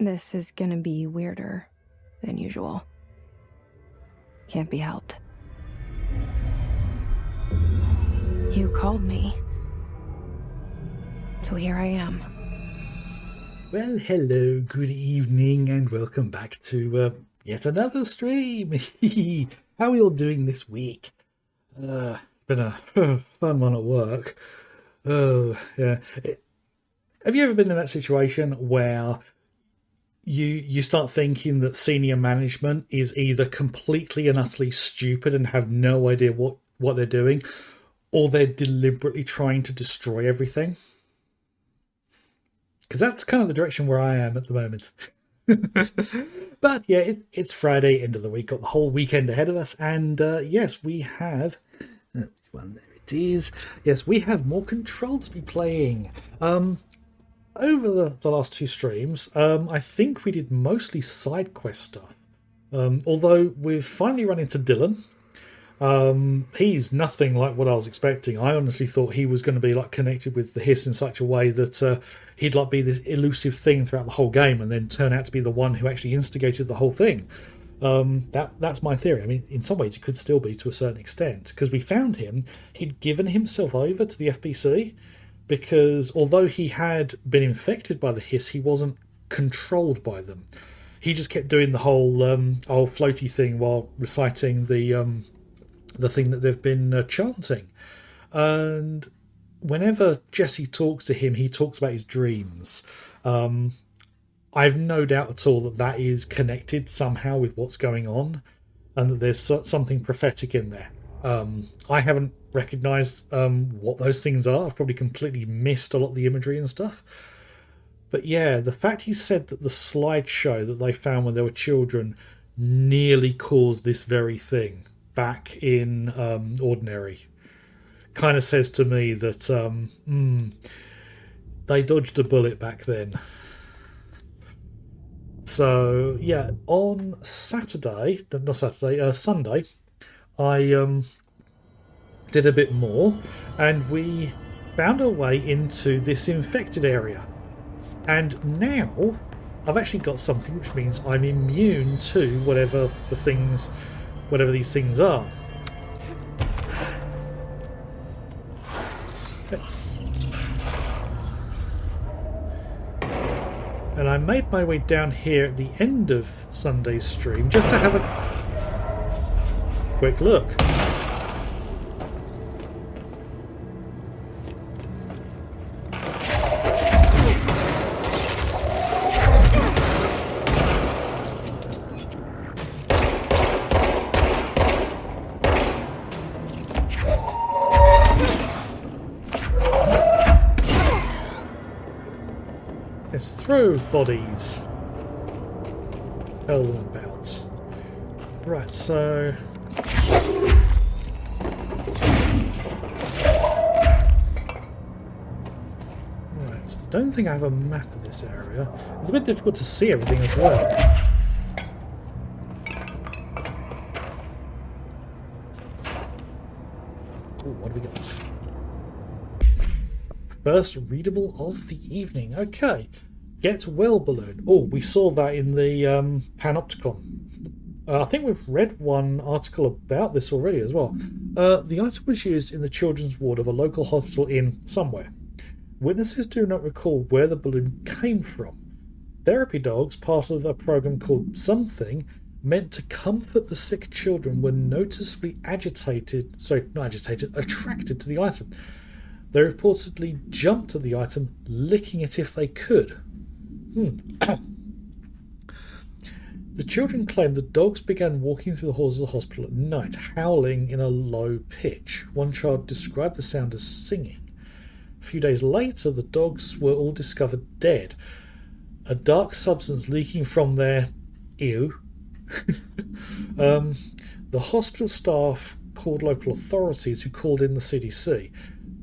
This is gonna be weirder than usual. Can't be helped. You called me. So here I am. Well, hello, good evening, and welcome back to yet another stream. How are we all doing this week? Been a fun one at work. Oh, yeah. Have you ever been in that situation where you start thinking that senior management is either completely and utterly stupid and have no idea what they're doing, or they're deliberately trying to destroy everything? Because that's kind of the direction where I am at the moment. But yeah, it's Friday, end of the week, got the whole weekend ahead of us, and yes, we have one. There it is. Yes, we have more Control to be playing. Over the last two streams, I think we did mostly side quest stuff. Although we've finally run into Dylan. He's nothing like what I was expecting. I honestly thought he was going to be like connected with the Hiss in such a way that he'd like be this elusive thing throughout the whole game, and then turn out to be the one who actually instigated the whole thing. That's my theory. I mean, in some ways, it could still be to a certain extent, because we found him. He'd given himself over to the FBC because although he had been infected by the Hiss, he wasn't controlled by them. He just kept doing the whole floaty thing while reciting the thing that they've been chanting. And whenever Jesse talks to him, he talks about his dreams. I've no doubt at all that is connected somehow with what's going on, and that there's something prophetic in there. I haven't recognised what those things are. I've probably completely missed a lot of the imagery and stuff. But yeah, the fact he said that the slideshow that they found when they were children nearly caused this very thing back in Ordinary kind of says to me that they dodged a bullet back then. So yeah, on Sunday, I did a bit more, and we found our way into this infected area. And now I've actually got something which means I'm immune to whatever these things are. And I made my way down here at the end of Sunday's stream just to have a quick look. Throw bodies. Tell them about. Right, so right, I don't think I have a map of this area. It's a bit difficult to see everything as well. Ooh, what do we got? First readable of the evening. Okay. Get well balloon. Oh, we saw that in the Panopticon. I think we've read one article about this already as well. The item was used in the children's ward of a local hospital in somewhere. Witnesses do not recall where the balloon came from. Therapy dogs, part of a program called Something, meant to comfort the sick children, were noticeably attracted to the item. They reportedly jumped at the item, licking it if they could. The children claimed the dogs began walking through the halls of the hospital at night, howling in a low pitch. One child described the sound as singing. A few days later, the dogs were all discovered dead. A dark substance leaking from their ew. The hospital staff called local authorities, who called in the CDC.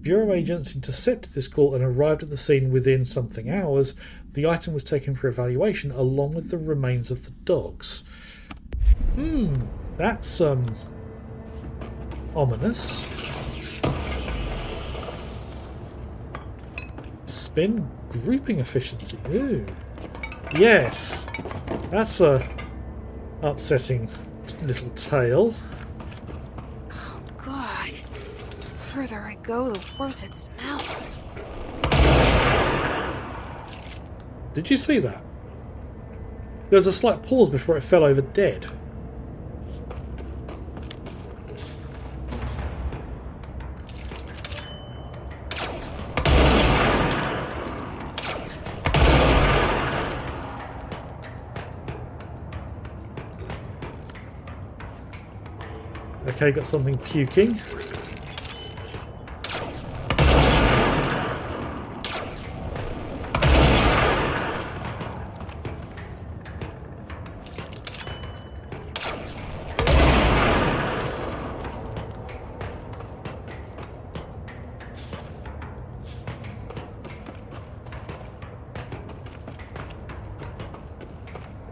Bureau agents intercepted this call and arrived at the scene within something hours. The item was taken for evaluation along with the remains of the dogs. That's ominous. Spin grouping efficiency. Ooh. Yes! That's a upsetting little tale. Oh, God. The further I go, the worse it smells. Did you see that? There was a slight pause before it fell over dead. Okay, got something puking.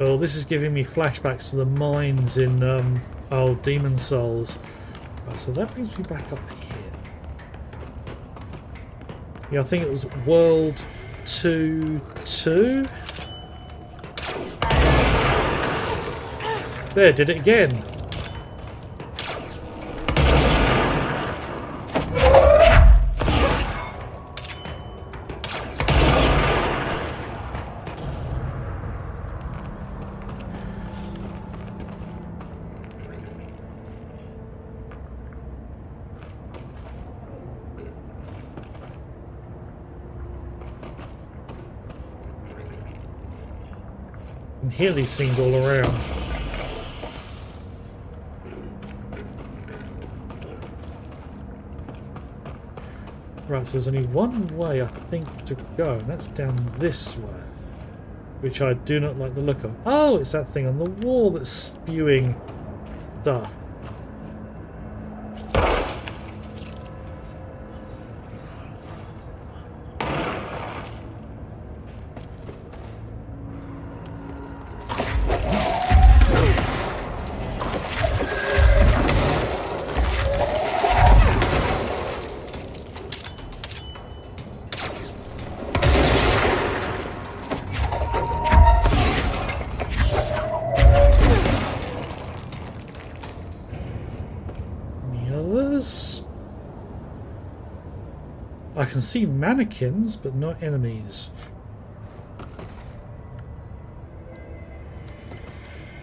Oh, this is giving me flashbacks to the mines in Demon Souls. Right, so that brings me back up here. Yeah, I think it was World 2-2. There, did it again. I can hear these things all around. Right, so there's only one way I think to go, and that's down this way. Which I do not like the look of. Oh, it's that thing on the wall that's spewing stuff. I can see mannequins, but not enemies.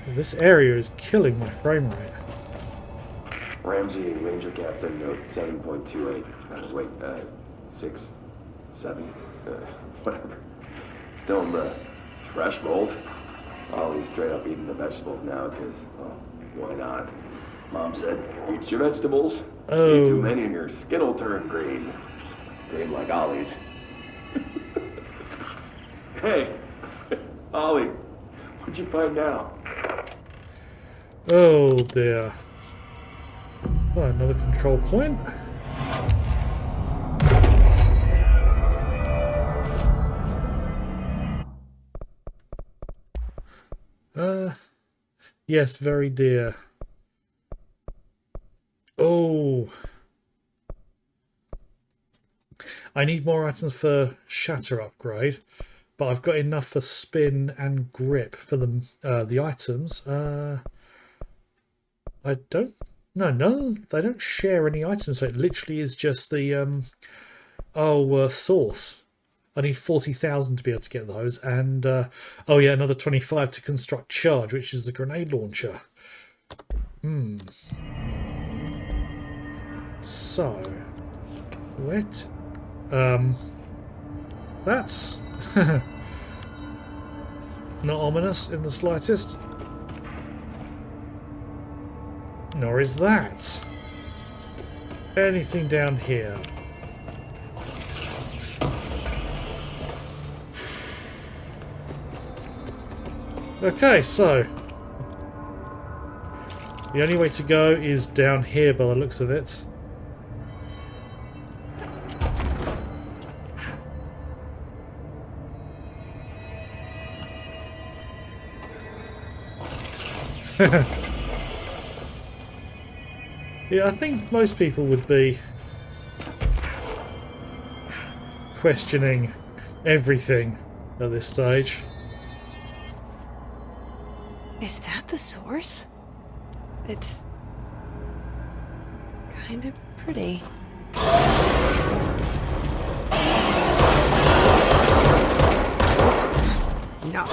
This area is killing my frame rate. Ramsey, Ranger Captain, note 7.28. Wait, 6, 7, whatever. Still in the threshold. Ollie's straight up eating the vegetables now because, well, why not? Mom said, eat your vegetables. Oh. Eat too many and your skin will turn green. Green like Ollie's. Hey, Ollie, what'd you find now? Oh dear. Oh, another control point. Yes, very dear. Oh. I need more items for shatter upgrade, but I've got enough for spin and grip for the items. I don't. No, they don't share any items. So it literally is just the source. I need 40,000 to be able to get those, and oh yeah, another 25 to construct charge, which is the grenade launcher. So, what? That's not ominous in the slightest. Nor is that. Anything down here? Okay, so the only way to go is down here by the looks of it. Yeah, I think most people would be questioning everything at this stage. Is that the source? It's kind of pretty. No.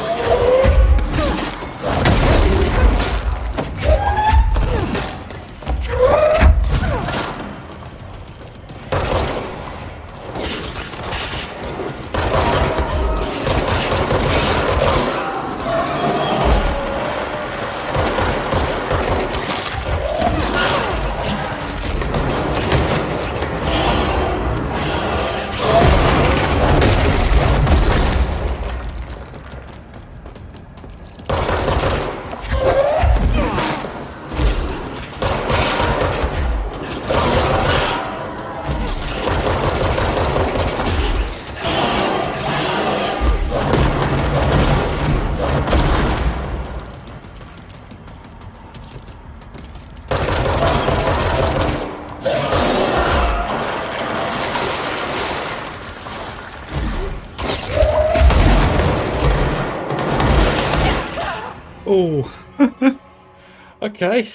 Oh, okay.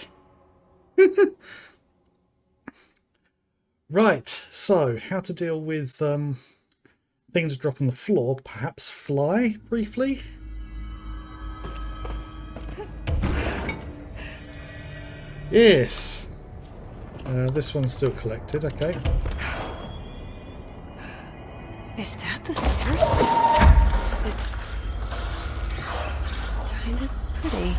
Right, so how to deal with things that drop on the floor. Perhaps fly briefly. Yes. This one's still collected, okay. Is that the source? It's kind of pretty.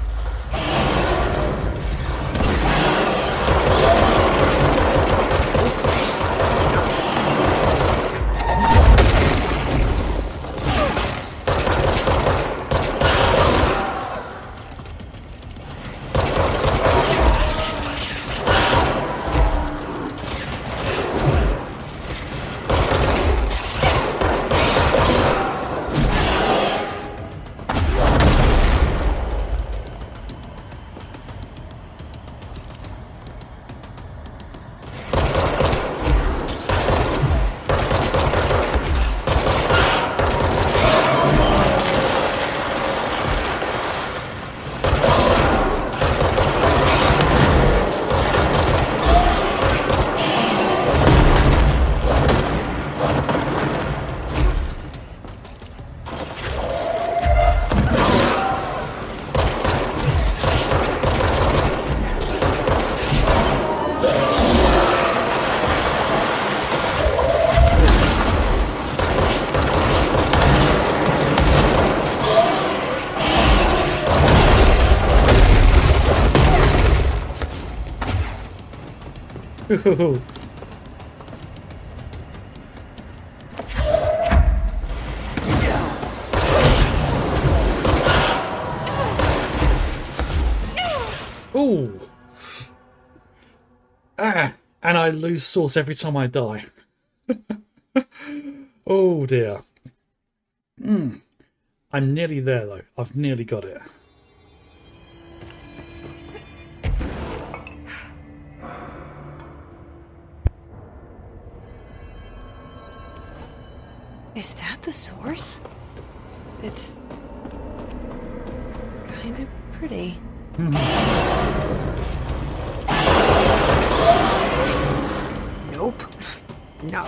Ooh. Ooh. Ah, and I lose source every time I die. Oh dear. I'm nearly there though. I've nearly got it. Is that the source? It's kind of pretty. Nope. No.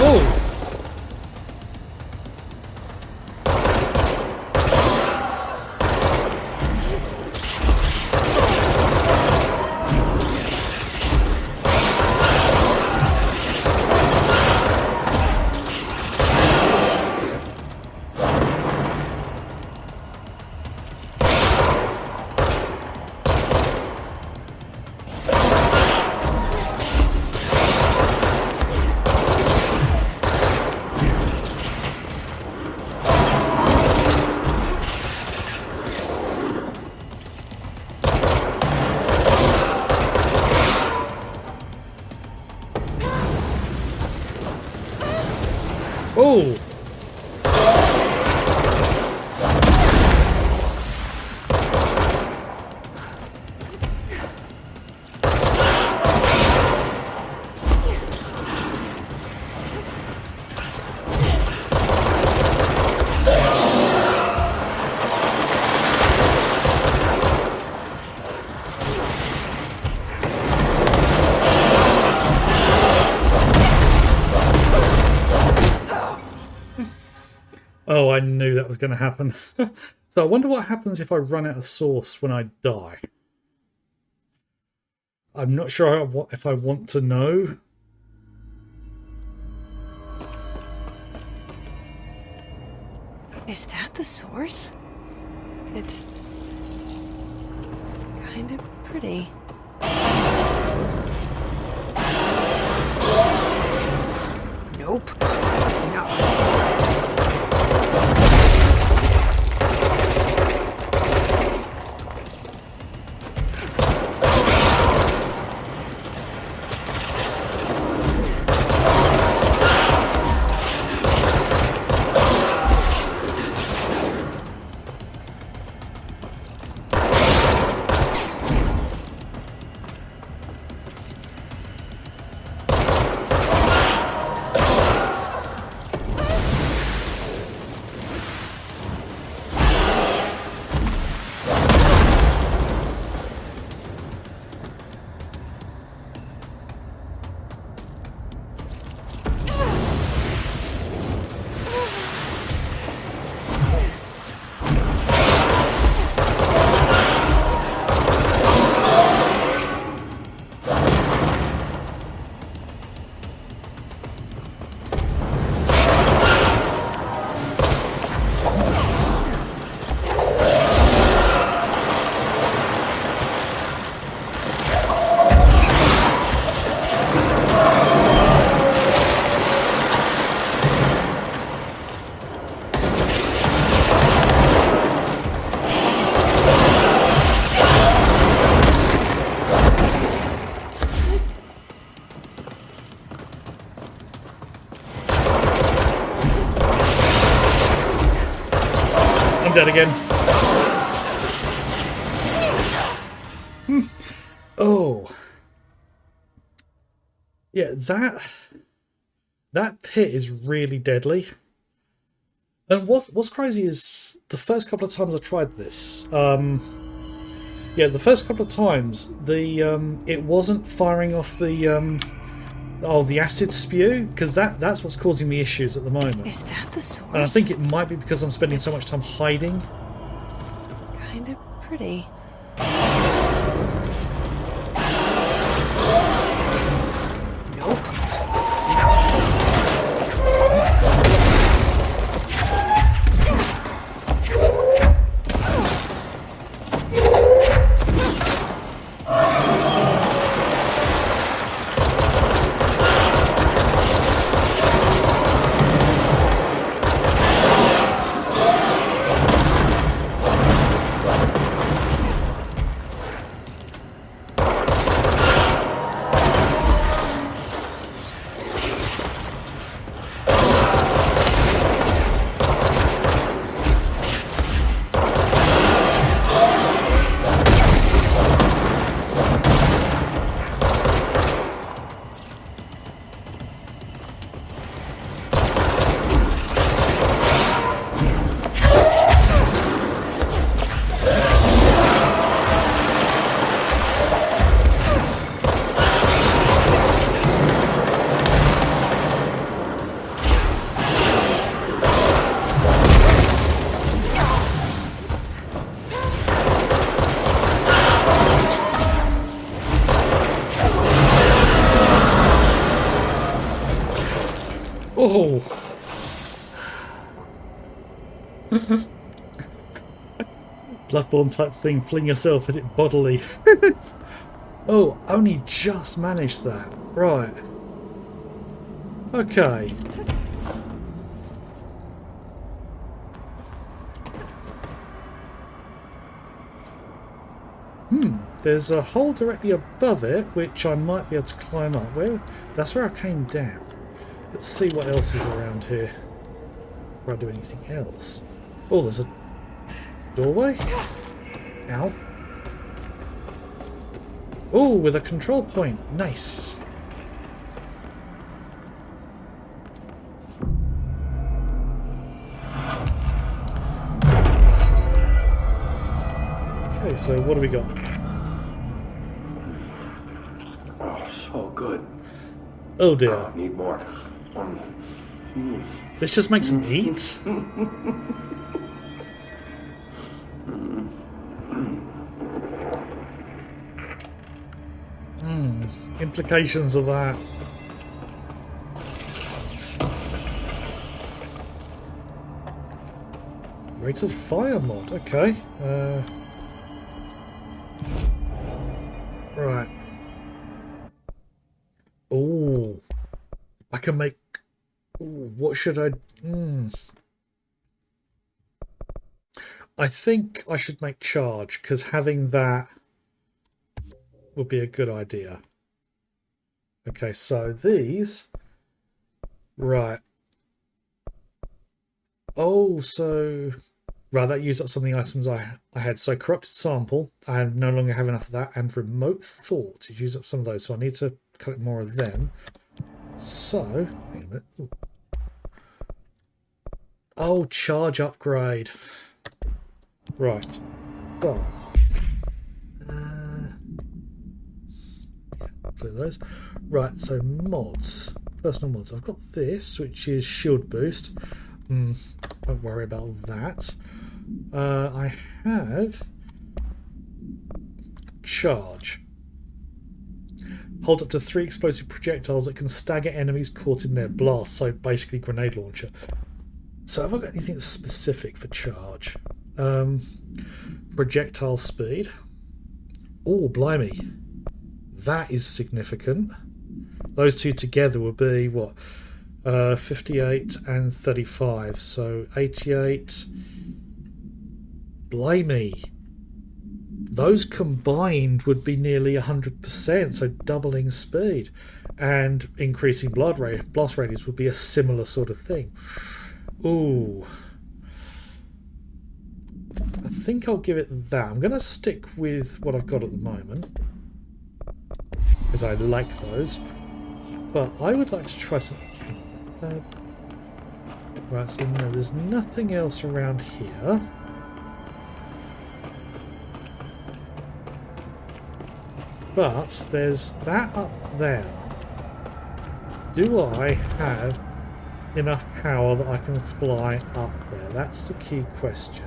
Oh! Oh, I knew that was going to happen. So I wonder what happens if I run out of sauce when I die. I'm not sure if I want to know. Is that the source? It's kind of pretty. Nope. No. I'm dead again. Oh. Yeah, that pit is really deadly. And what's crazy is the first couple of times I tried this, yeah, the first couple of times it wasn't firing off the acid spew, because that's what's causing me issues at the moment. Is that the source? And I think it might be because I'm spending so much time hiding. Kind of pretty. Nope. Oh. Bloodborne type thing, fling yourself at it bodily. Oh, only just managed that. Right. Okay. There's a hole directly above it, which I might be able to climb up. That's where I came down. Let's see what else is around here before I do anything else. Oh, there's a doorway? Ow. Oh, with a control point. Nice. Okay, so what do we got? Oh, so good. Oh dear. Oh, need more. This just makes him eat? Implications of that. Rate of fire mod, okay. Right. Oh, I can make. Ooh, what should I? I think I should make charge, because having that would be a good idea. Okay, so these. Right. Oh, so. Right, that used up some of the items I had. So corrupted sample, I no longer have enough of that, and remote thought, it used up some of those, so I need to collect more of them. So, hang a minute. Ooh. Oh, charge upgrade. Right. So, yeah, clear those. Right, so mods. Personal mods. I've got this, which is shield boost. Don't worry about that. I have charge. Hold up to 3 explosive projectiles that can stagger enemies caught in their blast. So basically grenade launcher. So have I got anything specific for charge? Projectile speed. Oh, blimey. That is significant. Those two together would be what? 58 and 35. So 88. Blimey. Those combined would be nearly 100%, so doubling speed. And increasing blast radius would be a similar sort of thing. Ooh. I think I'll give it that. I'm going to stick with what I've got at the moment, because I like those. But I would like to try something. Right, so no, there's nothing else around here. But there's that up there. Do I have enough power that I can fly up there? That's the key question.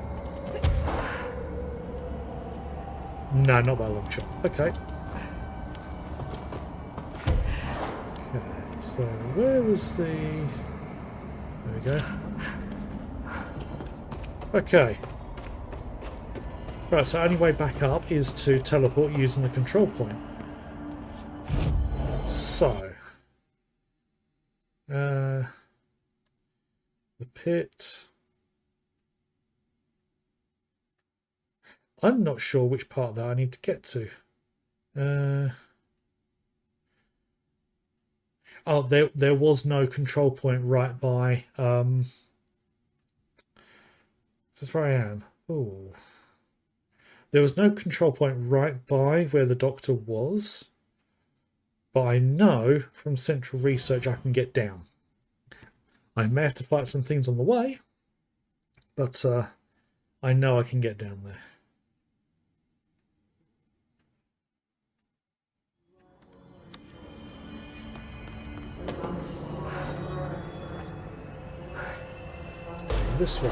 No, not by a long shot. Okay. Okay, so where was the... There we go. Okay. Right, so only way back up is to teleport using the control point. So, the pit. I'm not sure which part that I need to get to. Oh, there was no control point right by. This is where I am. Ooh. There was no control point right by where the doctor was, but I know from central research I can get down. I may have to fight some things on the way, but I know I can get down there. This way.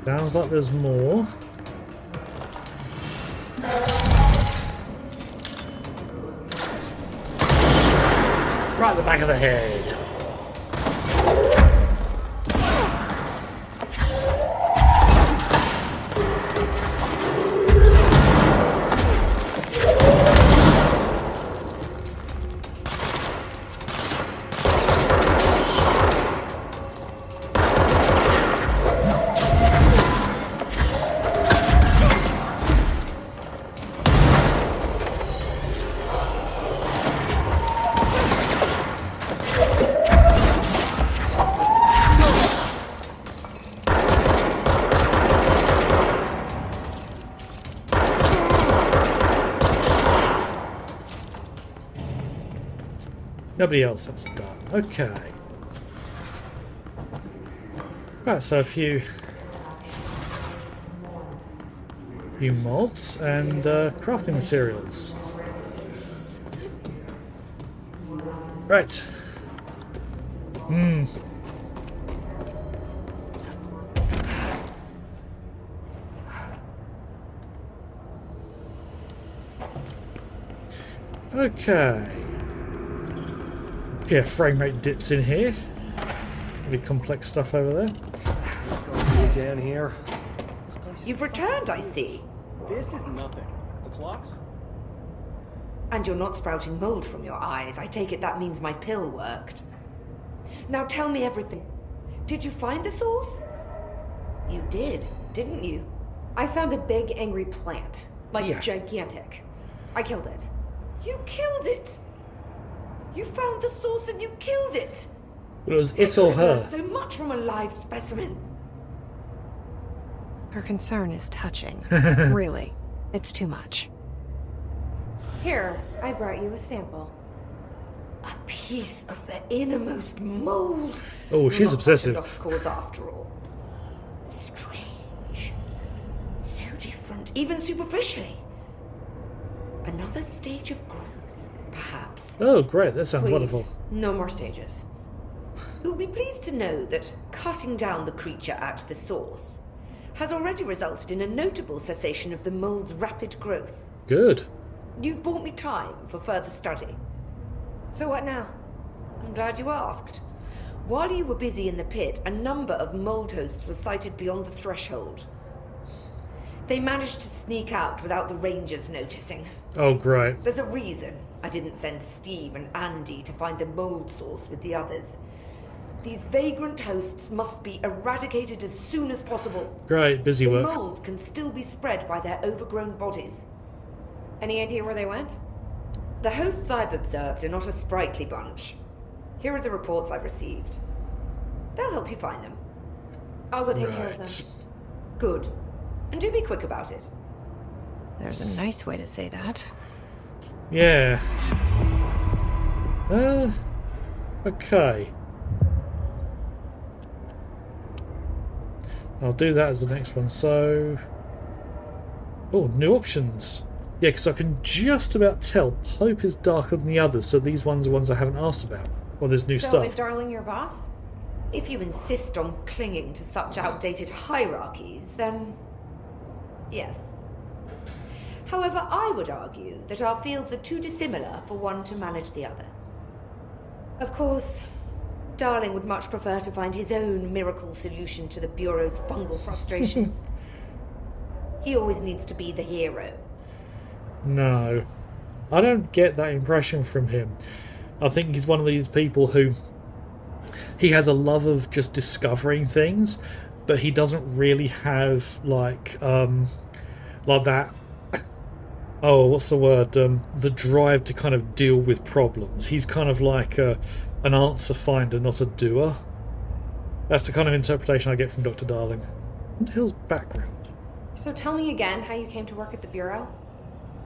Sounds like there's more. Right at the back of the head. Nobody else that's done. Okay. Right, so a few mods and crafting materials. Right. Okay. Yeah, frame rate dips in here. Really complex stuff over there. Down here. You've returned, I see. This is nothing. The clocks? And you're not sprouting mold from your eyes. I take it that means my pill worked. Now tell me everything. Did you find the source? You did, didn't you? I found a big angry plant. Like Yeah. gigantic. I killed it. You killed it! You found the source and you killed it! Well, it was it or I've learned her. so much from a live specimen. Her concern is touching. Really. It's too much. Here, I brought you a sample. A piece of the innermost mold. Oh, she's Not obsessive. such a lost cause after all. Strange. So different, even superficially. Another stage of growth, perhaps. Oh, great. That sounds Please. wonderful. No more stages. You'll be pleased to know that cutting down the creature at the source has already resulted in a notable cessation of the mold's rapid growth. Good. You've bought me time for further study. So what now? I'm glad you asked. While you were busy in the pit, a number of mold hosts were sighted beyond the threshold. They managed to sneak out without the rangers noticing. Oh, great. There's a reason I didn't send Steve and Andy to find the mold source with the others. These vagrant hosts must be eradicated as soon as possible. Great. Busy The work. mold can still be spread by their overgrown bodies. Any idea where they went? The hosts I've observed are not a sprightly bunch. Here are the reports I've received. They'll help you find them. I'll go take care of them. Right. Good. And do be quick about it. There's a nice way to say that. Yeah. Okay. I'll do that as the next one. So, oh, new options. Yeah, because I can just about tell Pope is darker than the others, so these ones are ones I haven't asked about. Well, there's new So stuff. is Darling your boss? If you insist on clinging to such outdated hierarchies, then yes. However, I would argue that our fields are too dissimilar for one to manage the other. Of course, Darling would much prefer to find his own miracle solution to the Bureau's fungal frustrations. He always needs to be the hero. No. I don't get that impression from him. I think he's one of these people who he has a love of just discovering things, but he doesn't really have like that. Oh, what's the word? The drive to kind of deal with problems. He's kind of like an answer finder, not a doer. That's the kind of interpretation I get from Dr. Darling. And Hill's background. So tell me again how you came to work at the Bureau?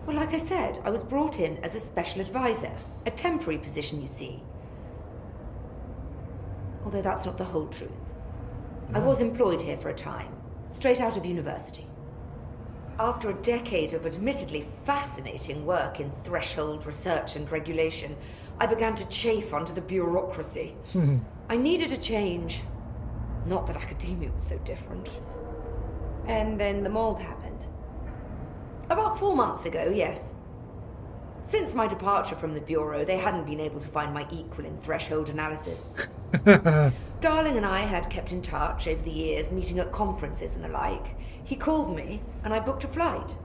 Well, like I said, I was brought in as a special advisor. A temporary position, you see. Although that's not the whole truth. I was employed here for a time, straight out of university. After a decade of admittedly fascinating work in threshold research and regulation, I began to chafe under the bureaucracy. I needed a change. Not that academia was so different. And then the mold happened. About 4 months ago, yes. Since my departure from the Bureau, they hadn't been able to find my equal in threshold analysis. Darling and I had kept in touch over the years, meeting at conferences and the like. He called me, and I booked a flight.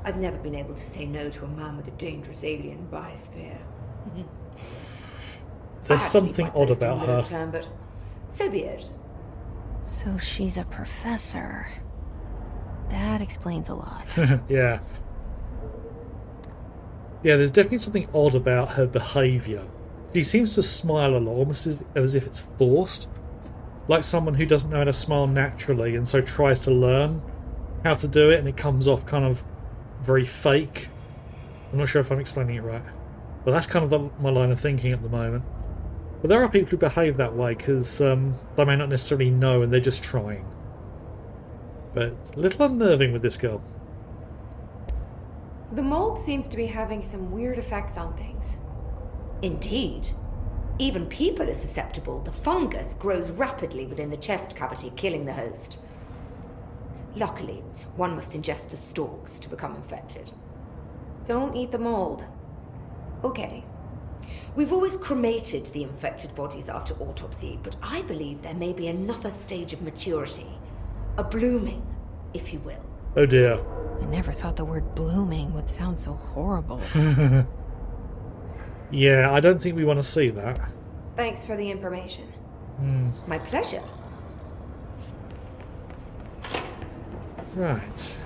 I've never been able to say no to a man with a dangerous alien biosphere. There's I had to leave something my odd post in about low her. term, but so be it. So she's a professor. That explains a lot. Yeah. Yeah, there's definitely something odd about her behaviour. She seems to smile a lot, almost as if it's forced. Like someone who doesn't know how to smile naturally and so tries to learn how to do it, and it comes off kind of very fake. I'm not sure if I'm explaining it right. But that's kind of my line of thinking at the moment. But there are people who behave that way because they may not necessarily know and they're just trying. But a little unnerving with this girl. The mold seems to be having some weird effects on things. Indeed. Even people are susceptible. The fungus grows rapidly within the chest cavity, killing the host. Luckily, one must ingest the stalks to become infected. Don't eat the mold. Okay. We've always cremated the infected bodies after autopsy, but I believe there may be another stage of maturity. A blooming, if you will. Oh dear. I never thought the word blooming would sound so horrible. Yeah, I don't think we want to see that. Thanks for the information. My pleasure. Right.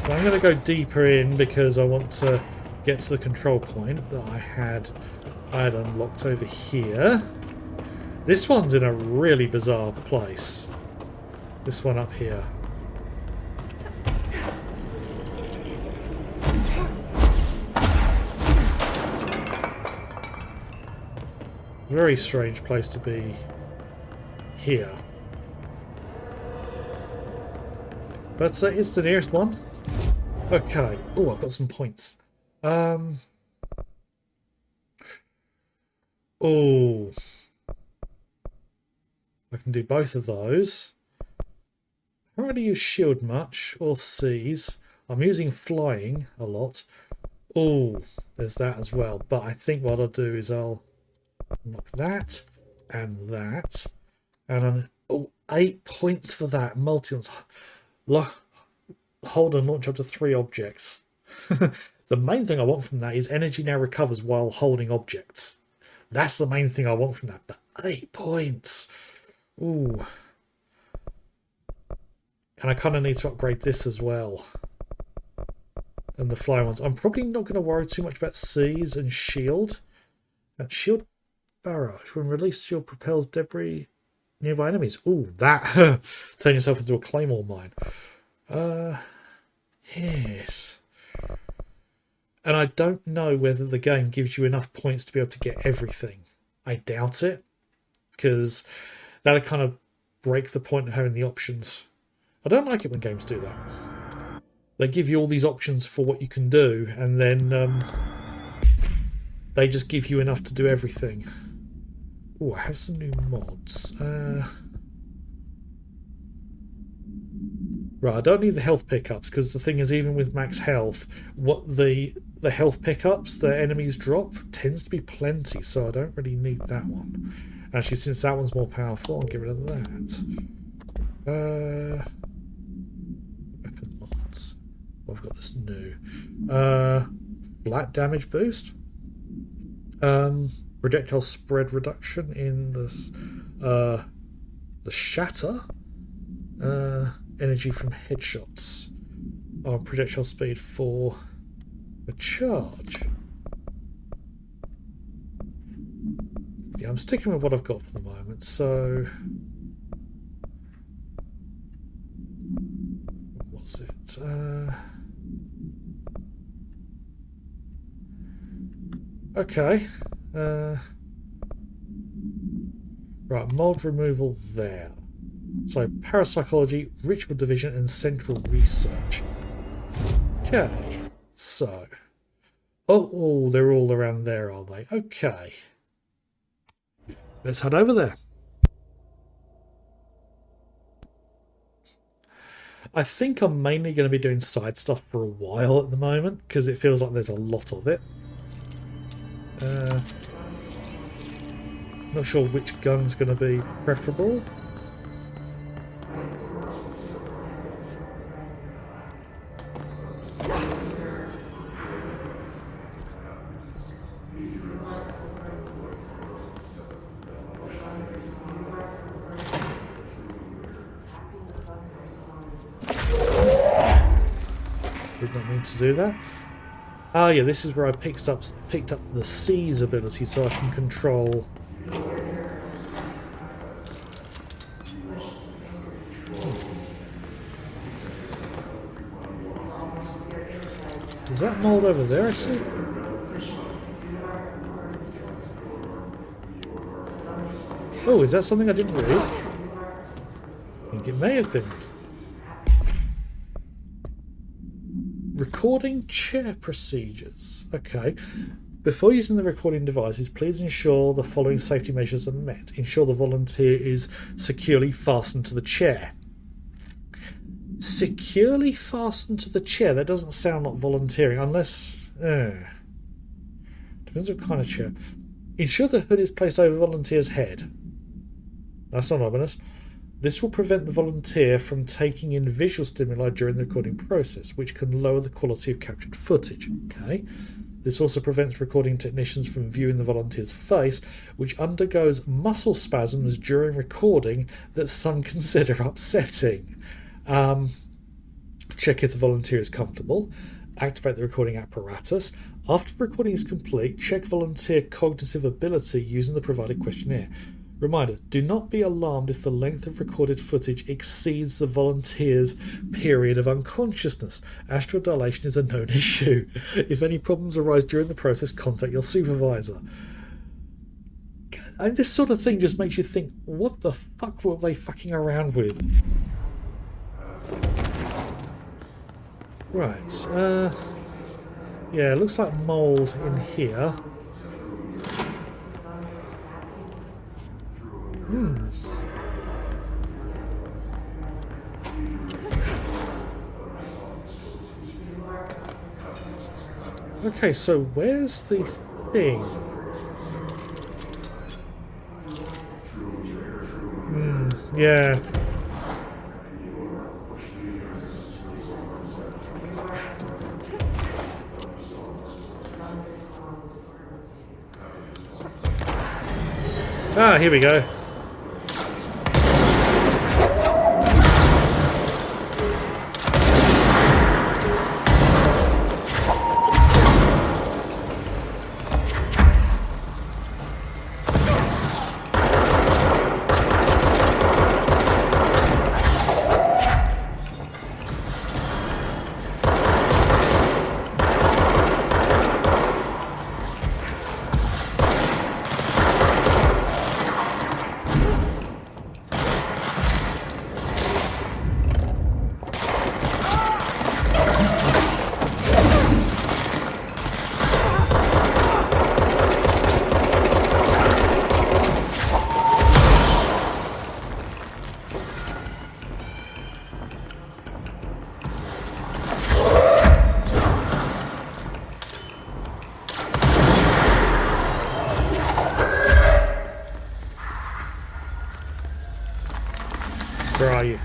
Well, I'm going to go deeper in because I want to get to the control point that I had unlocked over here. This one's in a really bizarre place. This one up here. Very strange place to be here. But it's the nearest one. Okay. Oh, I've got some points. Oh. I can do both of those. I don't really use shield much or seize. I'm using flying a lot. Oh, there's that as well. But I think what I'll do is I'll unlock that and that. And I'm 8 points for that. Multi-ones. Hold and launch up to 3 objects. The main thing I want from that is energy now recovers while holding objects. That's the main thing I want from that. But 8 points. Ooh. And I kind of need to upgrade this as well. And the flying ones. I'm probably not going to worry too much about seize and shield. And shield barrage. When released, shield propels debris nearby enemies. Ooh, that. Turn yourself into a claymore mine. Yes. And I don't know whether the game gives you enough points to be able to get everything. I doubt it. Because that'll kind of break the point of having the options. I don't like it when games do that. They give you all these options for what you can do, and then they just give you enough to do everything. Oh, I have some new mods. Right, I don't need the health pickups, because the thing is, even with max health, what the health pickups the enemies drop tends to be plenty, so I don't really need that one. Actually, since that one's more powerful, I'll get rid of that. Weapon mods. Well, I've got this new. Flat damage boost. Projectile spread reduction in this. The shatter. Energy from headshots. Projectile speed for a charge. Yeah, I'm sticking with what I've got for the moment, so... What's it? Okay. Right, mold removal there. So, parapsychology, ritual division, and central research. Okay, so... Oh, they're all around there, are they? Okay. Let's head over there. I think I'm mainly going to be doing side stuff for a while at the moment, because it feels like there's a lot of it. Not sure which gun's going to be preferable. Did not mean to do that. Ah, yeah, this is where I picked up the seize ability, so I can control. Is that mold over there? I see. Oh, is that something I didn't read? I think it may have been. Recording chair procedures. Okay. Before using the recording devices, please ensure the following safety measures are met. Ensure the volunteer is securely fastened to the chair. Securely fastened to the chair? That doesn't sound like volunteering, unless... depends what kind of chair. Ensure the hood is placed over the volunteer's head. That's not ominous. This will prevent the volunteer from taking in visual stimuli during the recording process, which can lower the quality of captured footage. Okay. This also prevents recording technicians from viewing the volunteer's face, which undergoes muscle spasms during recording that some consider upsetting. Check if the volunteer is comfortable. Activate the recording apparatus. After the recording is complete, check volunteer cognitive ability using the provided questionnaire. Reminder, do not be alarmed if the length of recorded footage exceeds the volunteer's period of unconsciousness. Astral dilation is a known issue. If any problems arise during the process, contact your supervisor. And this sort of thing just makes you think, what the fuck were they fucking around with? Right, yeah, it looks like mould in here. Okay, so where's the thing? Yeah. Ah, here we go. Where are you?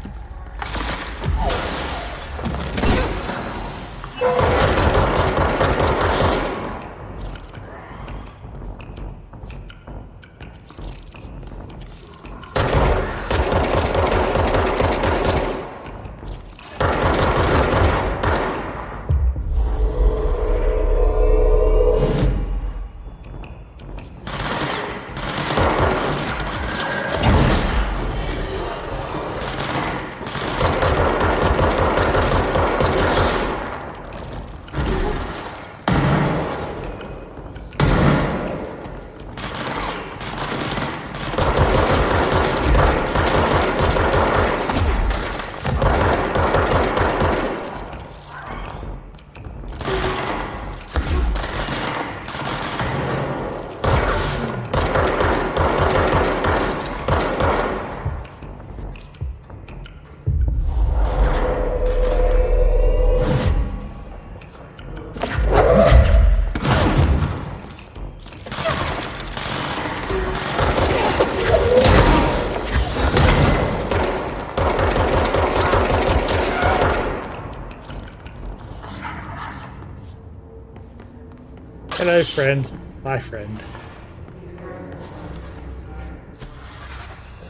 Hello, friend. Hi, friend.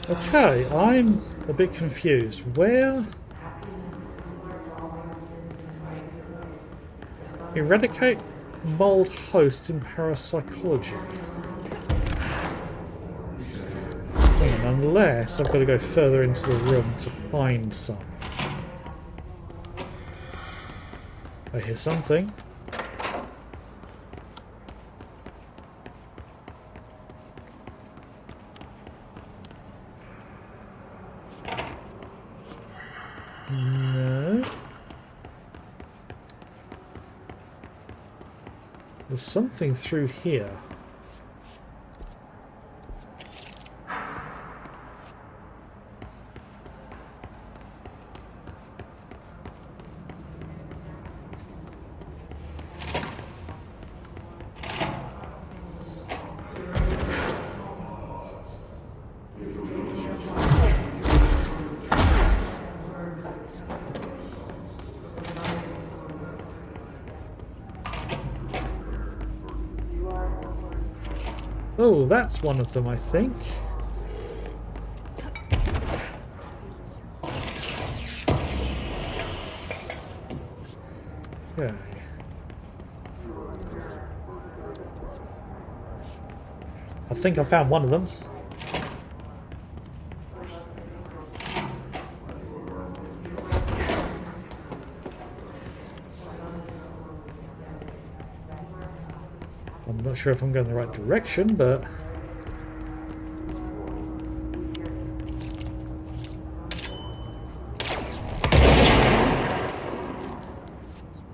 Okay, I'm a bit confused. Where? Eradicate mold host in parapsychology. Hang on, unless I've got to go further into the room to find some. I hear something. There's something through here. Oh, that's one of them, I think. Okay. I think I found one of them. I'm not sure if I'm going the right direction, but...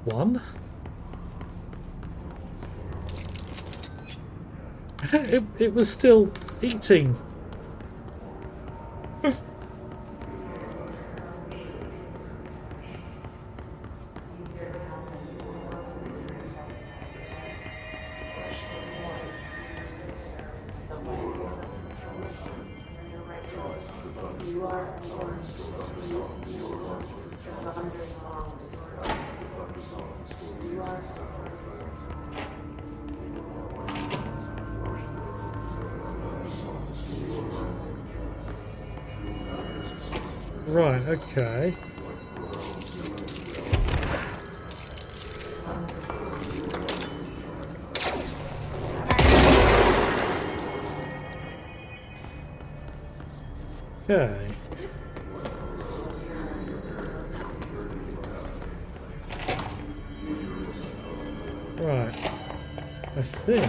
One. It was still eating. Right, okay. Okay. Right. I think...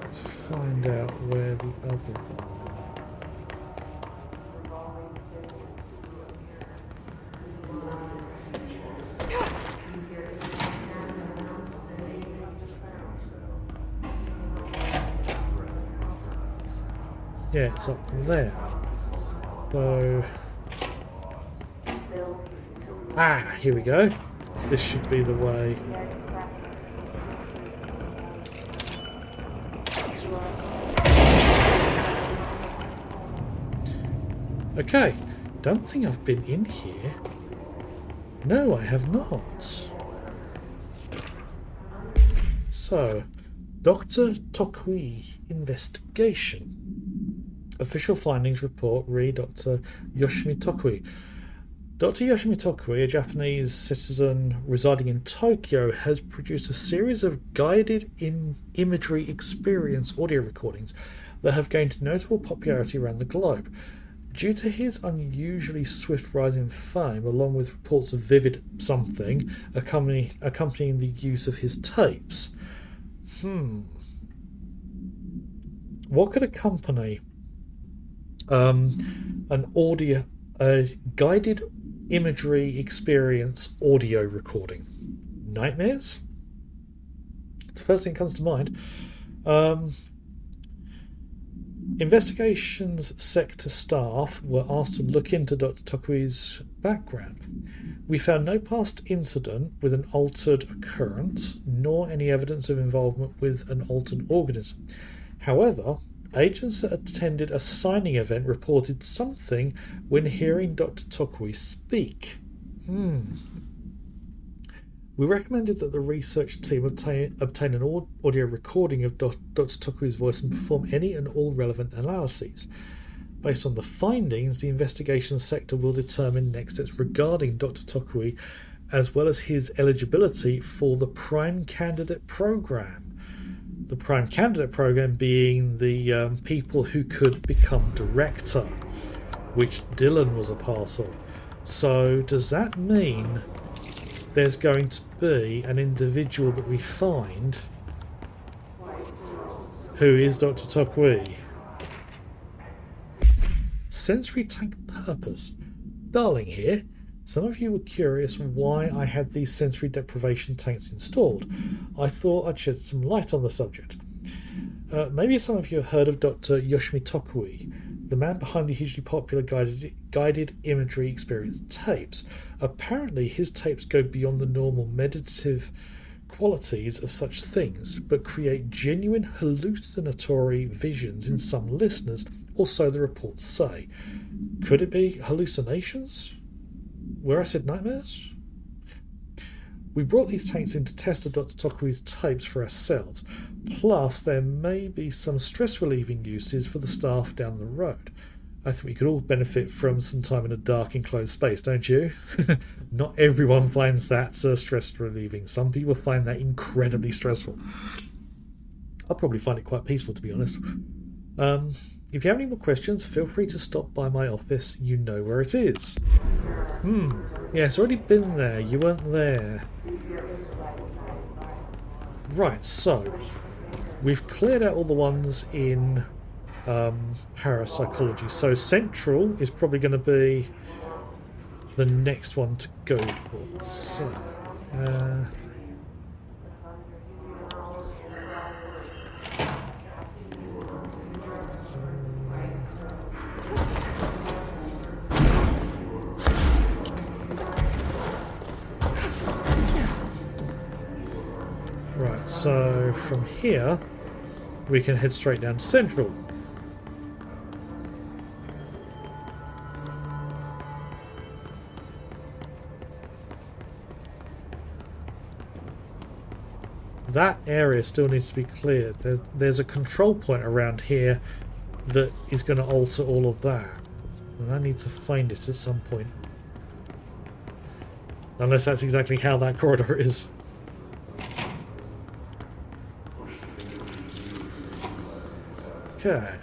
to find out where the other one... Yeah, it's up there. So... Ah, here we go. This should be the way. Okay, don't think I've been in here. No, I have not. So, Dr. Tokui investigation. Official findings report re Dr. Yoshimi Tokui. Dr. Yoshimi Tokui, a Japanese citizen residing in Tokyo, has produced a series of guided imagery experience audio recordings that have gained notable popularity around the globe. Due to his unusually swift rise in fame, along with reports of vivid something accompanying the use of his tapes. What could accompany a guided imagery experience audio recording? Nightmares? It's the first thing that comes to mind. Investigations sector staff were asked to look into Dr. Tokui's background. We found no past incident with an altered occurrence, nor any evidence of involvement with an altered organism. However, agents that attended a signing event reported something when hearing Dr. Tokui speak. We recommended that the research team obtain an audio recording of Dr. Tokui's voice and perform any and all relevant analyses. Based on the findings, the investigation sector will determine next steps regarding Dr. Tokui, as well as his eligibility for the Prime Candidate Program. The Prime Candidate Program being the people who could become director, which Dylan was a part of. So does that mean there's going to be an individual that we find Who is Dr. Tokui? Sensory tank purpose. Darling here. Some of you were curious why I had these sensory deprivation tanks installed. I thought I'd shed some light on the subject. Maybe some of you have heard of Dr. Yoshimi Tokui, the man behind the hugely popular guided imagery experience tapes. Apparently his tapes go beyond the normal meditative qualities of such things, but create genuine hallucinatory visions in some listeners, or so the reports say. Could it be hallucinations? Where I said nightmares? We brought these tanks in to test Dr. Tokui's tapes for ourselves. Plus, there may be some stress-relieving uses for the staff down the road. I think we could all benefit from some time in a dark, enclosed space, don't you? Not everyone finds that stress-relieving. Some people find that incredibly stressful. I'll probably find it quite peaceful, to be honest. If you have any more questions, feel free to stop by my office. You know where it is. Yeah, it's already been there. You weren't there. Right, so we've cleared out all the ones in parapsychology. So Central is probably going to be the next one to go for. So, right, so from here we can head straight down to Central. That area still needs to be cleared. There's a control point around here that is going to alter all of that. And I need to find it at some point. Unless that's exactly how that corridor is. Okay.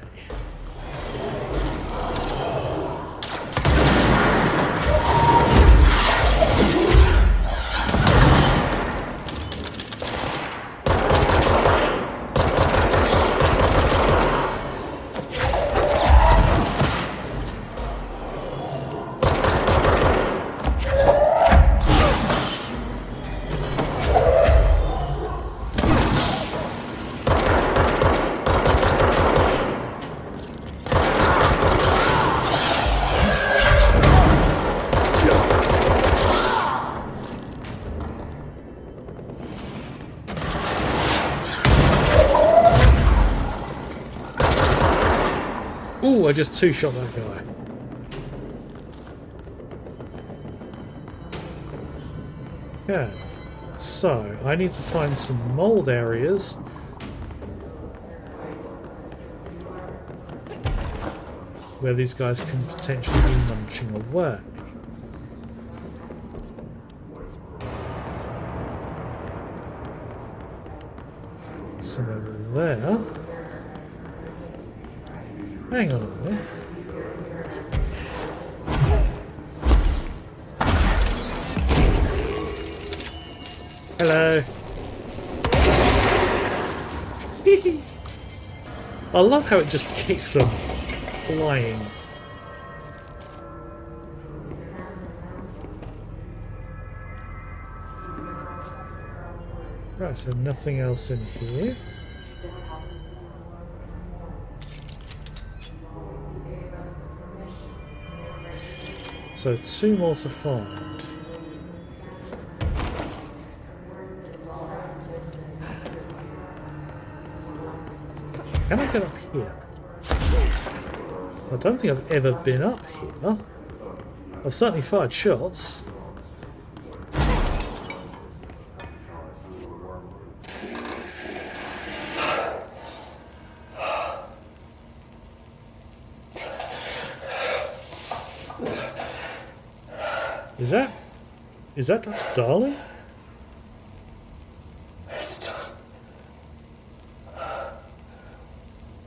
Ooh, I just two-shot that guy. Yeah. So, I need to find some mold areas. Where these guys can potentially be munching away. Some over there. Hang on a minute. Hello. I love how it just kicks them flying. Right, so nothing else in here. So 2 more to find. Can I get up here? I don't think I've ever been up here. I've certainly fired shots. Is that Dr. Darling? It's done.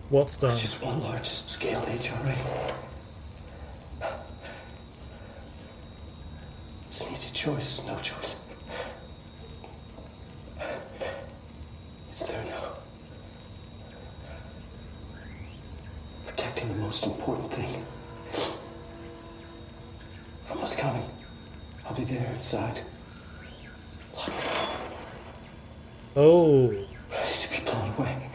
What's done? It's just one large-scale HRA. It's an easy choice, no choice. It's there now. most important thing. Almost coming. I'll be there inside. Locked up, Oh, ready to be blown away.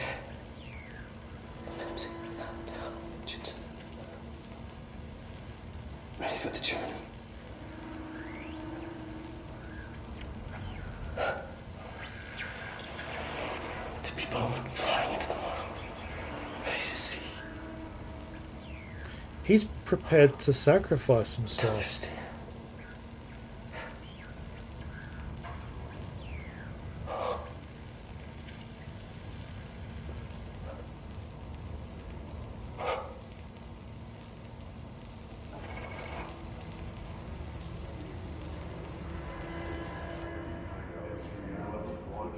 Down, Jensen. Ready for the journey. To be blown, flying into the world. Ready to see. he's prepared to sacrifice himself. Understand.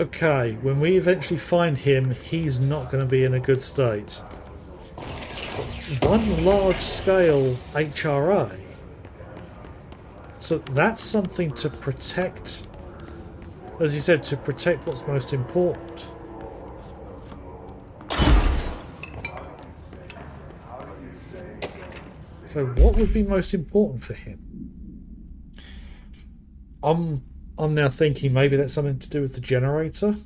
Okay, when we eventually find him, he's not going to be in a good state. One large-scale HRA. So that's something to protect, as you said, to protect what's most important. So what would be most important for him? I'm now thinking maybe that's something to do with the generator.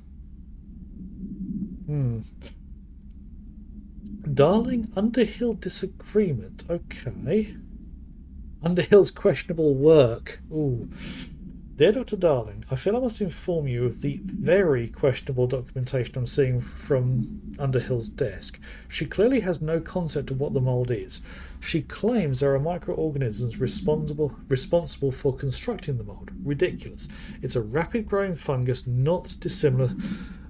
Darling, Underhill disagreement. Okay. Underhill's questionable work. Ooh. Dear Dr. Darling, I feel I must inform you of the very questionable documentation I'm seeing from Underhill's desk. She clearly has no concept of what the mold is. She claims there are microorganisms responsible for constructing the mold. Ridiculous. It's a rapid-growing fungus not dissimilar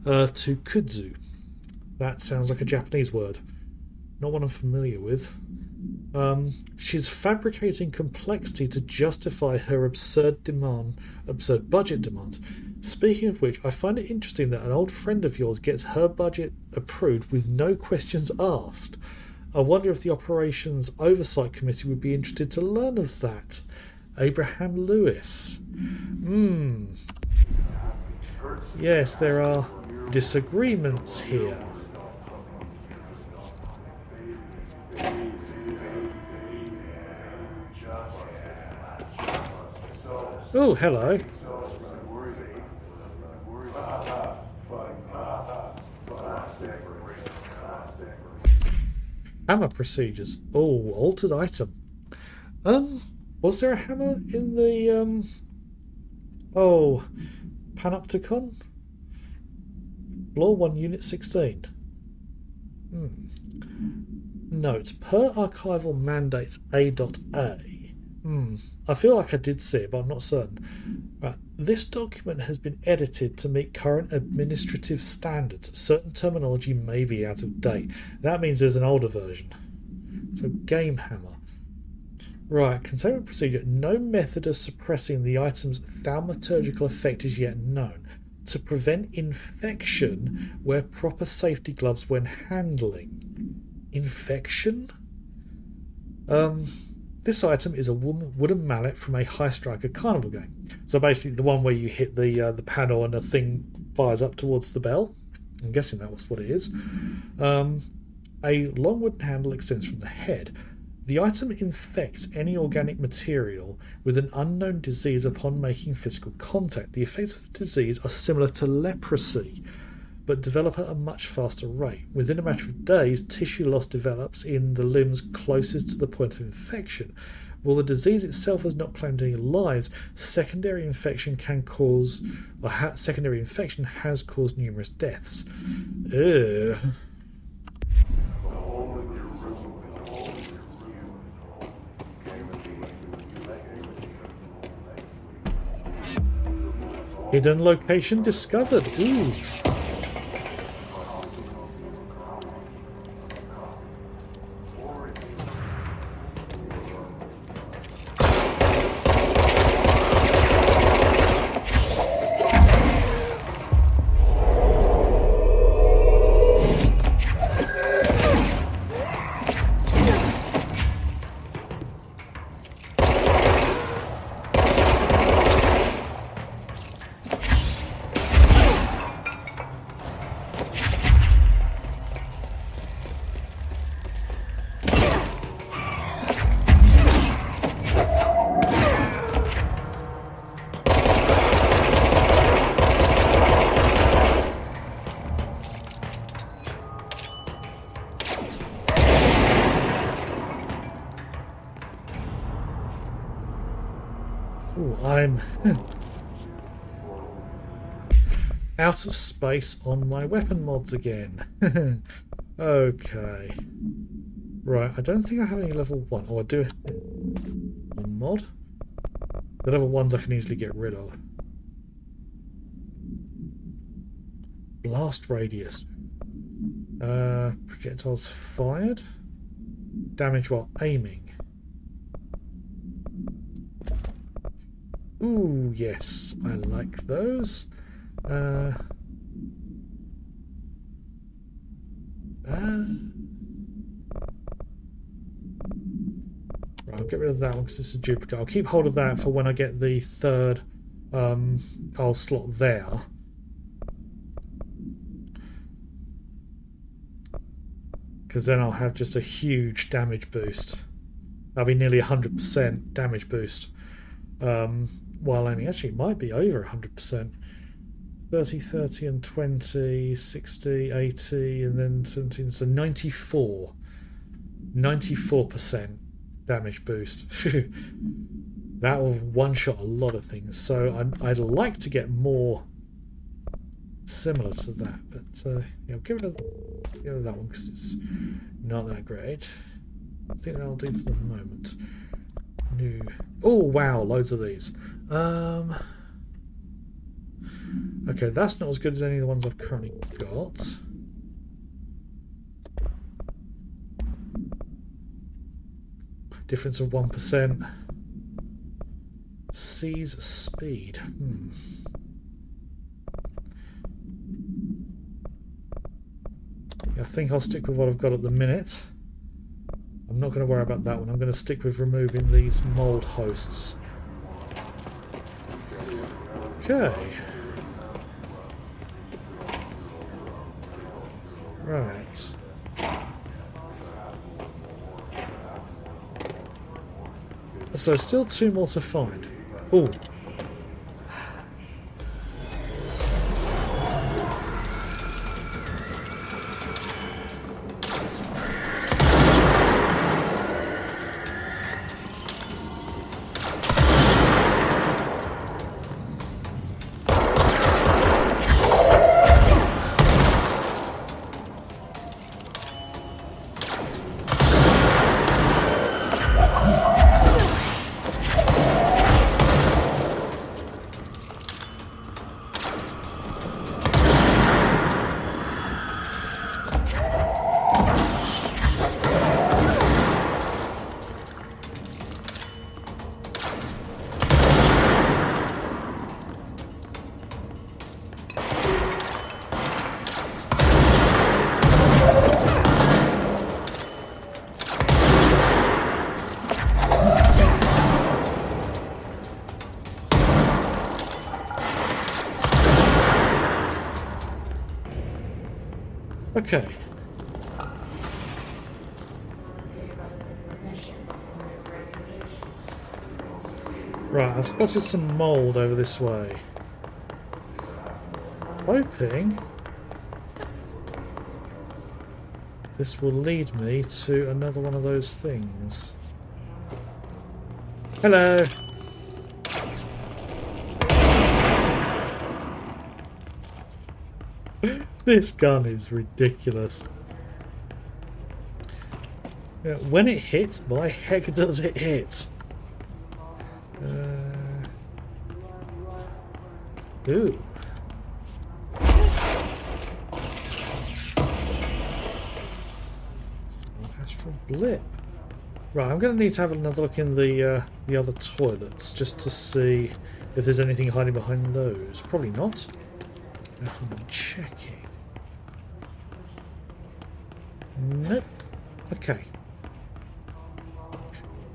to kudzu. That sounds like a Japanese word. Not one I'm familiar with. She's fabricating complexity to justify her absurd budget demands. Speaking of which, I find it interesting that an old friend of yours gets her budget approved with no questions asked. I wonder if the Operations Oversight Committee would be interested to learn of that. Abraham Lewis. Yes, there are disagreements here. Oh, hello. Hammer procedures. Oh, altered item. Was there a hammer in the Panopticon? Floor 1, Unit 16. Note, per archival mandates A.A. I feel like I did see it, but I'm not certain. Right. This document has been edited to meet current administrative standards. Certain terminology may be out of date. That means there's an older version. So, game hammer. Right, containment procedure. No method of suppressing the item's thaumaturgical effect is yet known. To prevent infection, wear proper safety gloves when handling. Infection? This item is a wooden mallet from a High Striker carnival game. So basically the one where you hit the panel and the thing fires up towards the bell. I'm guessing that was what it is. A long wooden handle extends from the head. The item infects any organic material with an unknown disease upon making physical contact. The effects of the disease are similar to leprosy, but develop at a much faster rate. Within a matter of days, tissue loss develops in the limbs closest to the point of infection. While the disease itself has not claimed any lives, secondary infection has caused numerous deaths. Ugh. Hidden location discovered. Ooh. I'm out of space on my weapon mods again. Okay. Right, I don't think I have any level 1. Oh, I do have one mod. The level 1s I can easily get rid of. Blast radius. Projectiles fired. Damage while aiming. Ooh, yes, I like those. Right, I'll get rid of that one because it's a duplicate. I'll keep hold of that for when I get the third I'll slot there. Because then I'll have just a huge damage boost. That'll be nearly 100% damage boost. While aiming, actually it might be over 100%. 30, 30 and 20, 60, 80 and then 17, so 94. 94% damage boost. That will one-shot a lot of things, so I'd like to get more similar to that, but yeah, give it that one because it's not that great. I think that'll do for the moment. New. Oh wow, loads of these. Okay, that's not as good as any of the ones I've currently got. Difference of 1%. Seize speed. I think I'll stick with what I've got at the minute. I'm not going to worry about that one. I'm going to stick with removing these mold hosts. Okay. Right. So still 2 more to find. Ooh. Okay. Right, I spotted some mold over this way. Hoping this will lead me to another one of those things. Hello! This gun is ridiculous. When it hits, my heck does it hit? Ooh. Small astral blip. Right, I'm going to need to have another look in the other toilets just to see if there's anything hiding behind those. Probably not. I'm checking. Nope. Okay.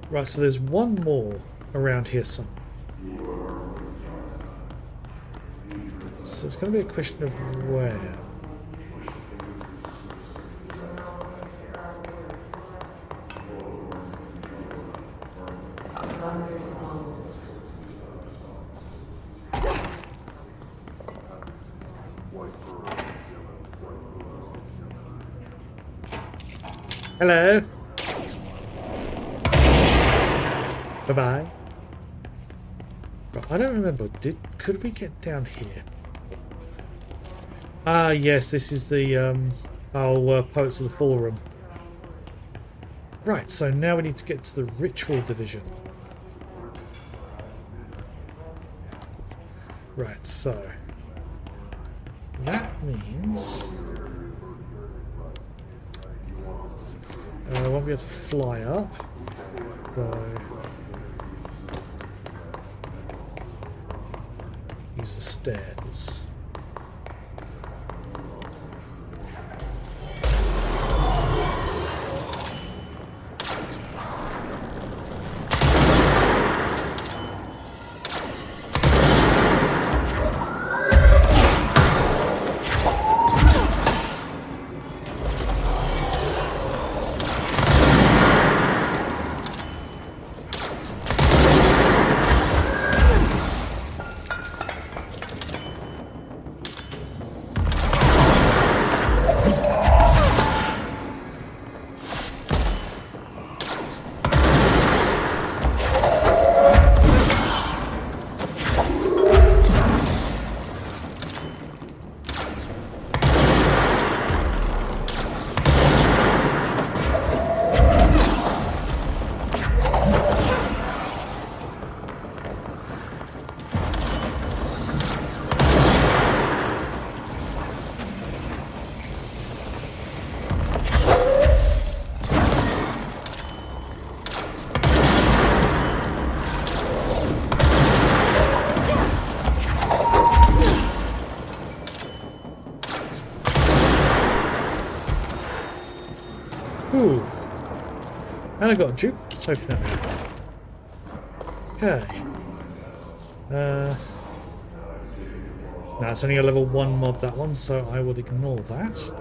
Right, so there's one more around here somewhere. So it's going to be a question of where. Hello. Bye-bye. Right, I don't remember. Could we get down here? Ah, yes, this is the Poets of the Fall room. Right, so now we need to get to the ritual division. Right, so that means I won't be able to fly up. So use the stairs. Ooh. And I got a juke token out of it. Okay. No, it's only a level 1 mob, that one, so I will ignore that.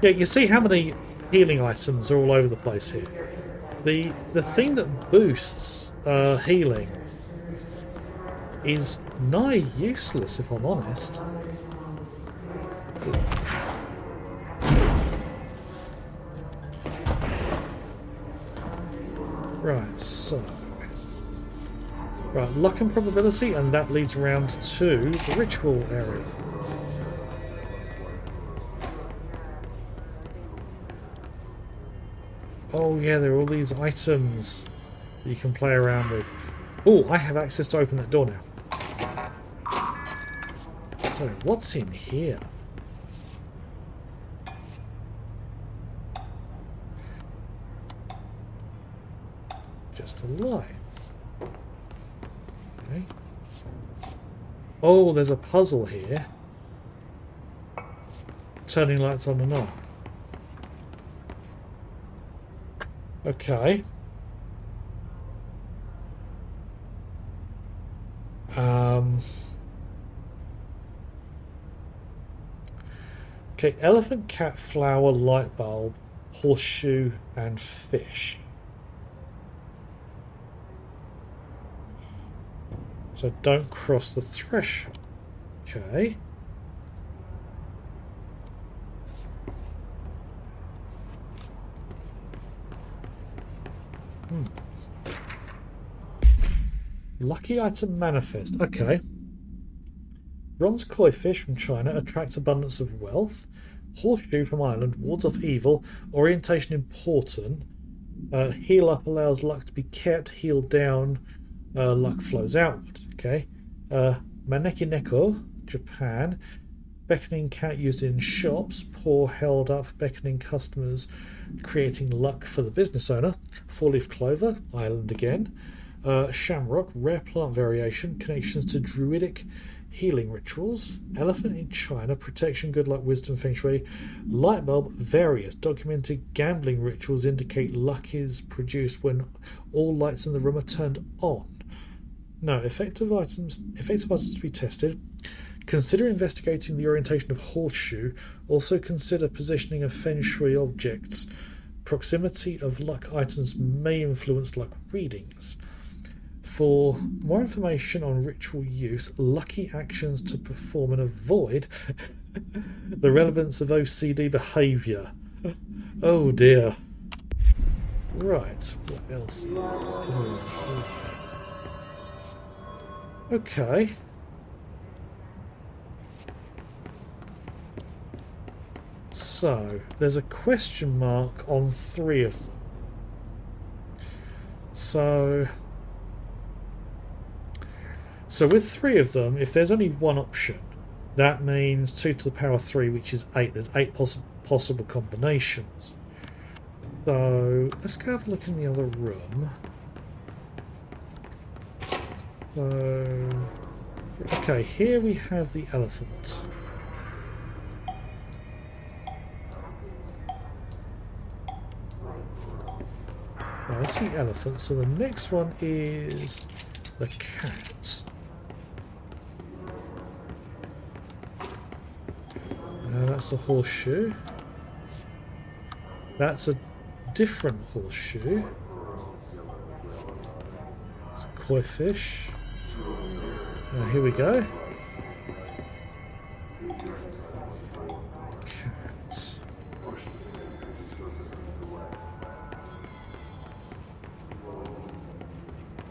Yeah, you see how many healing items are all over the place here. The thing that boosts healing is nigh useless, if I'm honest. Right, so... Right, luck and probability, and that leads round to the ritual area. Oh yeah, there are all these items that you can play around with. Oh, I have access to open that door now. So, what's in here? Just a light. Okay. Oh, there's a puzzle here. Turning lights on and off. Okay. Okay, elephant, cat, flower, light bulb, horseshoe, and fish. So don't cross the threshold. Okay. Lucky item manifest. Okay. Bronze koi fish from China attracts abundance of wealth. Horseshoe from Ireland wards off evil. Orientation important. Heal up allows luck to be kept. Heal down, luck flows outward. Okay. Maneki Neko, Japan. Beckoning cat used in shops. Paw held up, beckoning customers, creating luck for the business owner. Four-leaf clover, Ireland again. Shamrock, rare plant variation, connections to druidic healing rituals. Elephant in China, protection, good luck, wisdom, feng shui. Light bulb, various to gambling rituals indicate luck is produced when all lights in the room are turned on. No, effective items to be tested. Consider investigating the orientation of horseshoe. Also consider positioning of feng shui objects. Proximity of luck items may influence luck readings. For more information on ritual use, lucky actions to perform and avoid, the relevance of OCD behaviour. Oh dear. Right, what else? Okay. So, there's a question mark on 3 of them. So with 3 of them, if there's only one option, that means 2 to the power 3, which is 8. There's 8 possible combinations. So let's go have a look in the other room. So, okay, here we have the elephant. Right, that's the elephant. So the next one is the cat. That's a horseshoe. That's a different horseshoe. It's a koi fish. Here we go. Cat.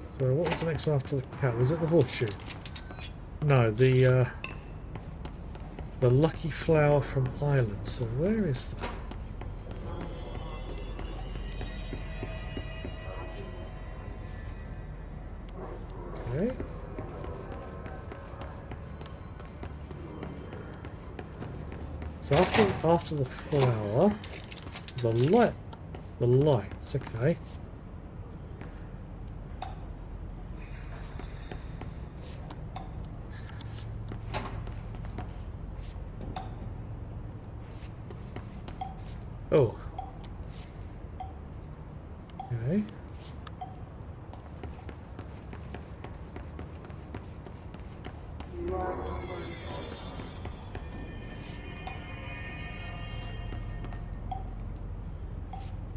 So what was the next one after the cat? Was it the horseshoe? No, the lucky flower from Ireland. So where is that? Okay. So after the flower, the lights. Okay. Oh. Okay.